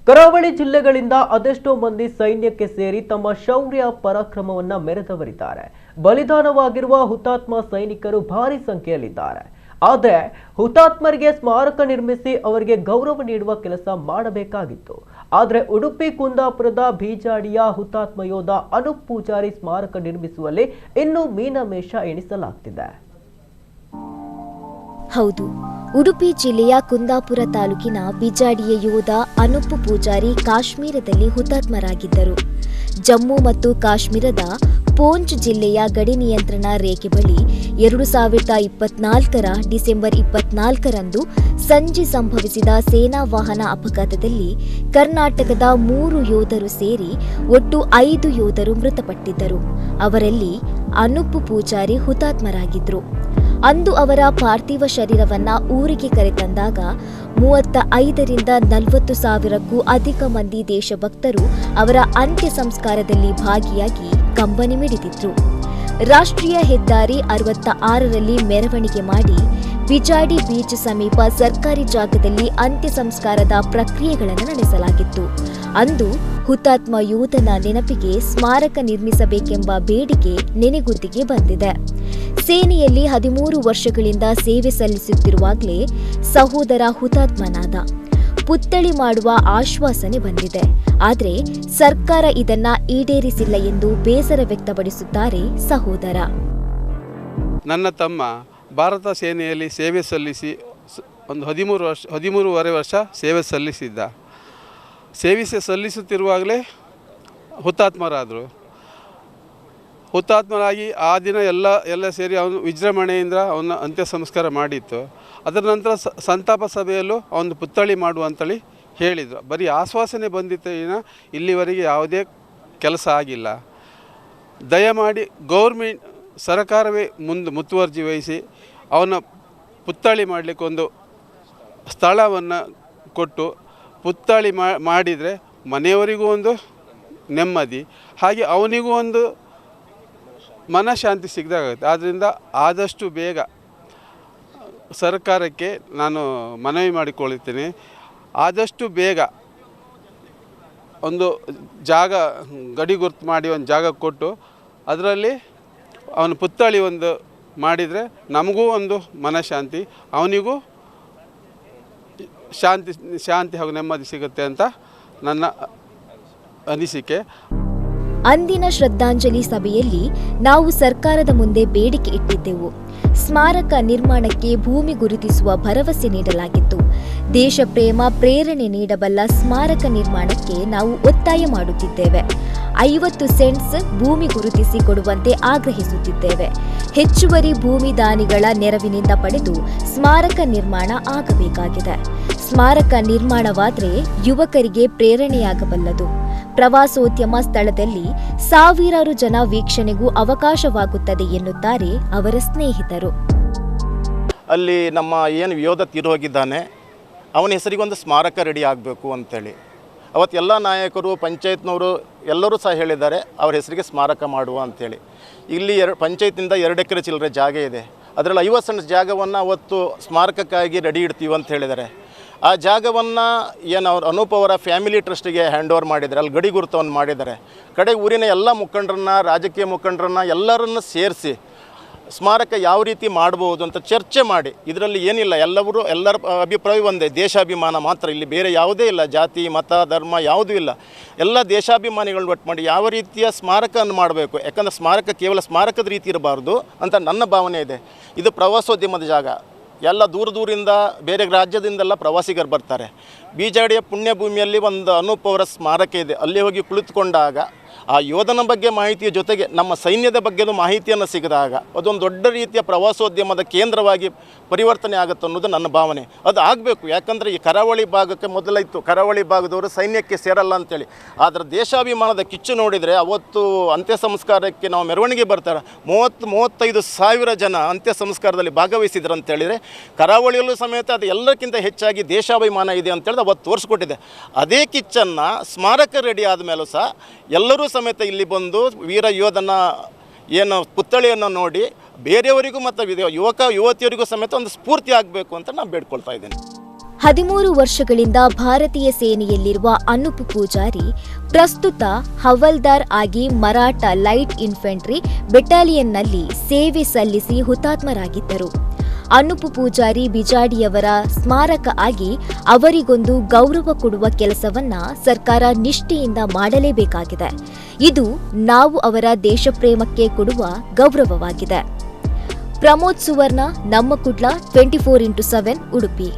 ಕರಾವಳಿ ಜಿಲ್ಲೆಗಳಿಂದ ಅದೆಷ್ಟೋ ಮಂದಿ ಸೈನ್ಯಕ್ಕೆ ಸೇರಿ ತಮ್ಮ ಶೌರ್ಯ ಪರಾಕ್ರಮವನ್ನ ಮೆರೆದವರಿದ್ದಾರೆ. ಬಲಿದಾನವಾಗಿರುವ ಹುತಾತ್ಮ ಸೈನಿಕರು ಭಾರಿ ಸಂಖ್ಯೆಯಲ್ಲಿದ್ದಾರೆ. ಆದರೆ ಹುತಾತ್ಮರಿಗೆ ಸ್ಮಾರಕ ನಿರ್ಮಿಸಿ ಅವರಿಗೆ ಗೌರವ ನೀಡುವ ಕೆಲಸ ಮಾಡಬೇಕಾಗಿತ್ತು. ಆದರೆ ಉಡುಪಿ ಕುಂದಾಪುರದ ಬೀಜಾಡಿಯ ಹುತಾತ್ಮ ಯೋಧ ಅನೂಪ್ ಪೂಜಾರಿ ಸ್ಮಾರಕ ನಿರ್ಮಿಸುವಲ್ಲಿ ಇನ್ನೂ ಮೀನಮೇಷ ಎಣಿಸಲಾಗ್ತಿದೆ. ಹೌದು, ಉಡುಪಿ ಜಿಲ್ಲೆಯ ಕುಂದಾಪುರ ತಾಲೂಕಿನ ಬಿಜಾಡಿಯ ಯೋಧ ಅನೂಪ್ ಪೂಜಾರಿ ಕಾಶ್ಮೀರದಲ್ಲಿ ಹುತಾತ್ಮರಾಗಿದ್ದರು. ಜಮ್ಮು ಮತ್ತು ಕಾಶ್ಮೀರದ ಪೂಂಚ್ ಜಿಲ್ಲೆಯ ಗಡಿ ನಿಯಂತ್ರಣ ರೇಖೆ ಬಳಿ 2024ರ ಡಿಸೆಂಬರ್ 24ರಂದು ಸಂಜೆ ಸಂಭವಿಸಿದ ಸೇನಾ ವಾಹನ ಅಪಘಾತದಲ್ಲಿ ಕರ್ನಾಟಕದ 3 ಯೋಧರು ಸೇರಿ ಒಟ್ಟು 5 ಯೋಧರು ಮೃತಪಟ್ಟಿದ್ದರು. ಅವರಲ್ಲಿ ಅನೂಪ್ ಪೂಜಾರಿ ಹುತಾತ್ಮರಾಗಿದ್ದರು. ಅಂದು ಅವರ ಪಾರ್ಥಿವ ಶರೀರವನ್ನ ಊರಿಗೆ ಕರೆತಂದಾಗ 35ರಿಂದ 40 ಸಾವಿರಕ್ಕೂ ಅಧಿಕ ಮಂದಿ ದೇಶಭಕ್ತರು ಅವರ ಅಂತ್ಯ ಸಂಸ್ಕಾರದಲ್ಲಿ ಭಾಗಿಯಾಗಿ ಕಂಬನಿ ಮಿಡಿದಿದ್ರು. ರಾಷ್ಟ್ರೀಯ ಹೆದ್ದಾರಿ 66ರಲ್ಲಿ ಮೆರವಣಿಗೆ ಮಾಡಿ ಬಿಜಾಡಿ ಬೀಚ್ ಸಮೀಪ ಸರ್ಕಾರಿ ಜಾಗದಲ್ಲಿ ಅಂತ್ಯ ಸಂಸ್ಕಾರದ ಪ್ರಕ್ರಿಯೆಗಳನ್ನು ನಡೆಸಲಾಗಿತ್ತು. ಅಂದು ಹುತಾತ್ಮ ಯೋಧನ ನೆನಪಿಗೆ ಸ್ಮಾರಕ ನಿರ್ಮಿಸಬೇಕೆಂಬ ಬೇಡಿಕೆ ನೆನೆಗುದಿಗೆ ಬಂದಿದೆ. ಸೇನೆಯಲ್ಲಿ 13 ವರ್ಷಗಳಿಂದ ಸೇವೆ ಸಲ್ಲಿಸುತ್ತಿರುವಾಗಲೇ ಸಹೋದರ ಹುತಾತ್ಮನಾದ. ಪುತ್ಥಳಿ ಮಾಡುವ ಆಶ್ವಾಸನೆ ಬಂದಿದೆ. ಆದರೆ ಸರ್ಕಾರ ಇದನ್ನ ಈಡೇರಿಸಿಲ್ಲ ಎಂದು ಬೇಸರ ವ್ಯಕ್ತಪಡಿಸುತ್ತಾರೆ ಸಹೋದರ. ನನ್ನ ತಮ್ಮ ಭಾರತ ಸೇನೆಯಲ್ಲಿ ಸೇವೆ ಸಲ್ಲಿಸಿ ಒಂದು 13.5 ವರ್ಷ ಸೇವೆ ಸಲ್ಲಿಸಿದ್ದ. ಸಲ್ಲಿಸುತ್ತಿರುವಾಗಲೇ ಹುತಾತ್ಮರಾದರು. ಹುತಾತ್ಮರಾಗಿ ಆ ದಿನ ಎಲ್ಲ ಸೇರಿ ಅವನು ವಿಜೃಂಭಣೆಯಿಂದ ಅವನ ಅಂತ್ಯ ಸಂಸ್ಕಾರ ಮಾಡಿತ್ತು. ಅದರ ನಂತರ ಸಂತಾಪ ಸಭೆಯಲ್ಲೂ ಅವನು ಪುತ್ಥಳಿ ಮಾಡುವಂತೇಳಿ ಹೇಳಿದರು. ಬರೀ ಆಶ್ವಾಸನೆ ಬಂದಿತ್ತು, ಇಲ್ಲಿವರೆಗೆ ಯಾವುದೇ ಕೆಲಸ ಆಗಿಲ್ಲ. ದಯಮಾಡಿ ಗೌರ್ಮೆಂಟ್ ಸರ್ಕಾರವೇ ಮುತುವರ್ಜಿ ವಹಿಸಿ ಅವನ ಪುತ್ಥಳಿ ಮಾಡಲಿಕ್ಕೆ ಒಂದು ಸ್ಥಳವನ್ನು ಕೊಟ್ಟು ಪುತ್ಥಳಿ ಮಾಡಿದರೆ ಮನೆಯವರಿಗೂ ಒಂದು ನೆಮ್ಮದಿ, ಹಾಗೆ ಅವನಿಗೂ ಒಂದು ಮನಃಶಾಂತಿ ಸಿಗದಾಗುತ್ತೆ. ಆದ್ದರಿಂದ ಆದಷ್ಟು ಬೇಗ ಸರ್ಕಾರಕ್ಕೆ ನಾನು ಮನವಿ ಮಾಡಿಕೊಳ್ಳುತ್ತೇನೆ, ಆದಷ್ಟು ಬೇಗ ಒಂದು ಜಾಗ ಗಡಿ ಗುರ್ತು ಮಾಡಿ ಒಂದು ಜಾಗ ಕೊಟ್ಟು ಅದರಲ್ಲಿ ಅವನ ಪುತ್ಥಳಿ ಒಂದು ಮಾಡಿದರೆ ನಮಗೂ ಒಂದು ಮನಃಶಾಂತಿ, ಅವನಿಗೂ ಶಾಂತಿ ಹಾಗೂ ನೆಮ್ಮದಿ ಸಿಗುತ್ತೆ ಅಂತ ನನ್ನ ಅನಿಸಿಕೆ. ಅಂದಿನ ಶ್ರದ್ಧಾಂಜಲಿ ಸಭೆಯಲ್ಲಿ ನಾವು ಸರ್ಕಾರದ ಮುಂದೆ ಬೇಡಿಕೆ ಇಟ್ಟಿದ್ದೆವು. ಸ್ಮಾರಕ ನಿರ್ಮಾಣಕ್ಕೆ ಭೂಮಿ ಗುರುತಿಸುವ ಭರವಸೆ ನೀಡಲಾಗಿತ್ತು. ದೇಶ ಪ್ರೇಮ ಪ್ರೇರಣೆ ನೀಡಬಲ್ಲ ಸ್ಮಾರಕ ನಿರ್ಮಾಣಕ್ಕೆ ನಾವು ಒತ್ತಾಯ ಮಾಡುತ್ತಿದ್ದೇವೆ. 50 ಸೆಂಟ್ಸ್ ಭೂಮಿ ಗುರುತಿಸಿ ಕೊಡುವಂತೆ ಆಗ್ರಹಿಸುತ್ತಿದ್ದೇವೆ. ಹೆಚ್ಚುವರಿ ಭೂಮಿ ದಾನಿಗಳ ನೆರವಿನಿಂದ ಪಡೆದು ಸ್ಮಾರಕ ನಿರ್ಮಾಣ ಆಗಬೇಕಾಗಿದೆ. ಸ್ಮಾರಕ ನಿರ್ಮಾಣವಾದರೆ ಯುವಕರಿಗೆ ಪ್ರೇರಣೆಯಾಗಬಲ್ಲದು. ಪ್ರವಾಸೋದ್ಯಮ ಸ್ಥಳದಲ್ಲಿ ಸಾವಿರಾರು ಜನ ವೀಕ್ಷಣೆಗೂ ಅವಕಾಶವಾಗುತ್ತದೆ ಎನ್ನುತ್ತಾರೆ ಅವರ ಸ್ನೇಹಿತರು. ಅಲ್ಲಿ ನಮ್ಮ ಏನು ಯೋಧ ತೀರೋಗಿದ್ದಾನೆ ಅವನ ಹೆಸರಿಗೊಂದು ಸ್ಮಾರಕ ರೆಡಿ ಆಗಬೇಕು ಅಂತೇಳಿ ಅವತ್ತು ಎಲ್ಲ ನಾಯಕರು, ಪಂಚಾಯತ್ನವರು ಎಲ್ಲರೂ ಸಹ ಹೇಳಿದ್ದಾರೆ ಅವ್ರ ಹೆಸರಿಗೆ ಸ್ಮಾರಕ ಮಾಡುವ ಅಂಥೇಳಿ. ಇಲ್ಲಿ ಪಂಚಾಯತಿಂದ 2 ಎಕರೆ ಚಿಲ್ಲರೆ ಜಾಗ ಇದೆ. ಅದರಲ್ಲಿ 50 ಸೆಂಟ್ಸ್ ಜಾಗವನ್ನು ಅವತ್ತು ಸ್ಮಾರಕಕ್ಕಾಗಿ ರೆಡಿ ಇಡ್ತೀವಿ ಅಂತ ಹೇಳಿದ್ದಾರೆ. ಆ ಜಾಗವನ್ನು ಏನು ಅವ್ರು ಅನೂಪ್ ಅವರ ಫ್ಯಾಮಿಲಿ ಟ್ರಸ್ಟಿಗೆ ಹ್ಯಾಂಡ್ ಓವರ್ ಮಾಡಿದ್ದಾರೆ. ಅಲ್ಲಿ ಗಡಿ ಗುರುತವನ್ನು ಮಾಡಿದ್ದಾರೆ. ಕಡೆ ಊರಿನ ಎಲ್ಲ ಮುಖಂಡರನ್ನ, ರಾಜಕೀಯ ಮುಖಂಡರನ್ನ ಎಲ್ಲರನ್ನು ಸೇರಿಸಿ ಸ್ಮಾರಕ ಯಾವ ರೀತಿ ಮಾಡ್ಬೋದು ಅಂತ ಚರ್ಚೆ ಮಾಡಿ, ಇದರಲ್ಲಿ ಏನಿಲ್ಲ, ಎಲ್ಲರ ಅಭಿಪ್ರಾಯ ಒಂದೇ, ದೇಶಾಭಿಮಾನ ಮಾತ್ರ. ಇಲ್ಲಿ ಬೇರೆ ಯಾವುದೇ ಇಲ್ಲ, ಜಾತಿ ಮತ ಧರ್ಮ ಯಾವುದೂ ಇಲ್ಲ. ಎಲ್ಲ ದೇಶಾಭಿಮಾನಿಗಳನ್ನ ಒಟ್ಟು ಮಾಡಿ ಯಾವ ರೀತಿಯ ಸ್ಮಾರಕವನ್ನು ಮಾಡಬೇಕು. ಯಾಕಂದರೆ ಸ್ಮಾರಕ ಕೇವಲ ಸ್ಮಾರಕದ ರೀತಿ ಇರಬಾರ್ದು ಅಂತ ನನ್ನ ಭಾವನೆ ಇದೆ. ಇದು ಪ್ರವಾಸೋದ್ಯಮದ ಜಾಗ. ಎಲ್ಲ ದೂರದಿಂದ ಬೇರೆ ರಾಜ್ಯದಿಂದೆಲ್ಲ ಪ್ರವಾಸಿಗರು ಬರ್ತಾರೆ. ಬೀಜಾಡಿಯ ಪುಣ್ಯಭೂಮಿಯಲ್ಲಿ ಒಂದು ಅನೂಪ್ ಅವರ ಸ್ಮಾರಕ ಇದೆ. ಅಲ್ಲಿ ಹೋಗಿ ಕುಳಿತುಕೊಂಡಾಗ ಆ ಯೋಧನ ಬಗ್ಗೆ ಮಾಹಿತಿಯ ಜೊತೆಗೆ ನಮ್ಮ ಸೈನ್ಯದ ಬಗ್ಗೆನೂ ಮಾಹಿತಿಯನ್ನು ಸಿಗದಾಗ ಅದೊಂದು ದೊಡ್ಡ ರೀತಿಯ ಪ್ರವಾಸೋದ್ಯಮದ ಕೇಂದ್ರವಾಗಿ ಪರಿವರ್ತನೆ ಆಗುತ್ತೆ ಅನ್ನೋದು ನನ್ನ ಭಾವನೆ. ಅದು ಆಗಬೇಕು. ಯಾಕಂದರೆ ಈ ಕರಾವಳಿ ಭಾಗಕ್ಕೆ ಮೊದಲಿತ್ತು, ಕರಾವಳಿ ಭಾಗದವರು ಸೈನ್ಯಕ್ಕೆ ಸೇರಲ್ಲ ಅಂತೇಳಿ. ಆದರೆ ದೇಶಾಭಿಮಾನದ ಕಿಚ್ಚು ನೋಡಿದರೆ ಅವತ್ತು ಅಂತ್ಯ ಸಂಸ್ಕಾರಕ್ಕೆ ನಾವು ಮೆರವಣಿಗೆ ಬರ್ತಾರೆ 30-35 ಸಾವಿರ ಜನ ಅಂತ್ಯ ಸಂಸ್ಕಾರದಲ್ಲಿ ಭಾಗವಹಿಸಿದ್ರು ಅಂತೇಳಿದರೆ ಕರಾವಳಿಯಲ್ಲೂ ಸಮೇತ ಅದು ಎಲ್ಲಕ್ಕಿಂತ ಹೆಚ್ಚಾಗಿ ದೇಶಾಭಿಮಾನ ಇದೆ ಅಂತೇಳಿದ್ರೆ ಅವತ್ತು ತೋರಿಸ್ಕೊಟ್ಟಿದೆ. ಅದೇ ಕಿಚ್ಚನ್ನು ಸ್ಮಾರಕ ರೆಡಿ ಆದಮೇಲೂ ಸಹ ಎಲ್ಲರೂ ಸಮೇತ ಇಲ್ಲಿ ಬಂದು ವೀರ ಯೋಧನ ಏನು ಪುತ್ಥಳಿಯನ್ನು ನೋಡಿ ಬೇರೆಯವರಿಗೂ ಮತ್ತು ಯುವಕ ಯುವತಿಯರಿಗೂ ಸಮೇತ ಒಂದು ಸ್ಫೂರ್ತಿ ಆಗಬೇಕು ಅಂತ ನಾನು ಬೇಡ್ಕೊಳ್ತಾ ಇದ್ದೇನೆ. 13 ವರ್ಷಗಳಿಂದ ಭಾರತೀಯ ಸೇನೆಯಲ್ಲಿರುವ ಅನೂಪ್ ಪೂಜಾರಿ ಪ್ರಸ್ತುತ ಹವಲ್ದಾರ್ ಆಗಿ ಮರಾಠ ಲೈಟ್ ಇನ್ಫೆಂಟ್ರಿ ಬೆಟಾಲಿಯನ್ನಲ್ಲಿ ಸೇವೆ ಸಲ್ಲಿಸಿ ಹುತಾತ್ಮರಾಗಿದ್ದರು. ಅನೂಪ್ ಪೂಜಾರಿ ಬಿಜಾಡಿಯವರ ಸ್ಮಾರಕ ಆಗಿ ಅವರಿಗೊಂದು ಗೌರವ ಕೊಡುವ ಕೆಲಸವನ್ನ ಸರ್ಕಾರ ನಿಷ್ಠೆಯಿಂದ ಮಾಡಲೇಬೇಕಾಗಿದೆ. ಇದು ನಾವು ಅವರ ದೇಶಪ್ರೇಮಕ್ಕೆ ಕೊಡುವ ಗೌರವವಾಗಿದೆ. ಪ್ರಮೋದ್ ಸುವರ್ಣ, ನಮ್ಮ ಕುಡ್ಲ, 24x7 ಉಡುಪಿ.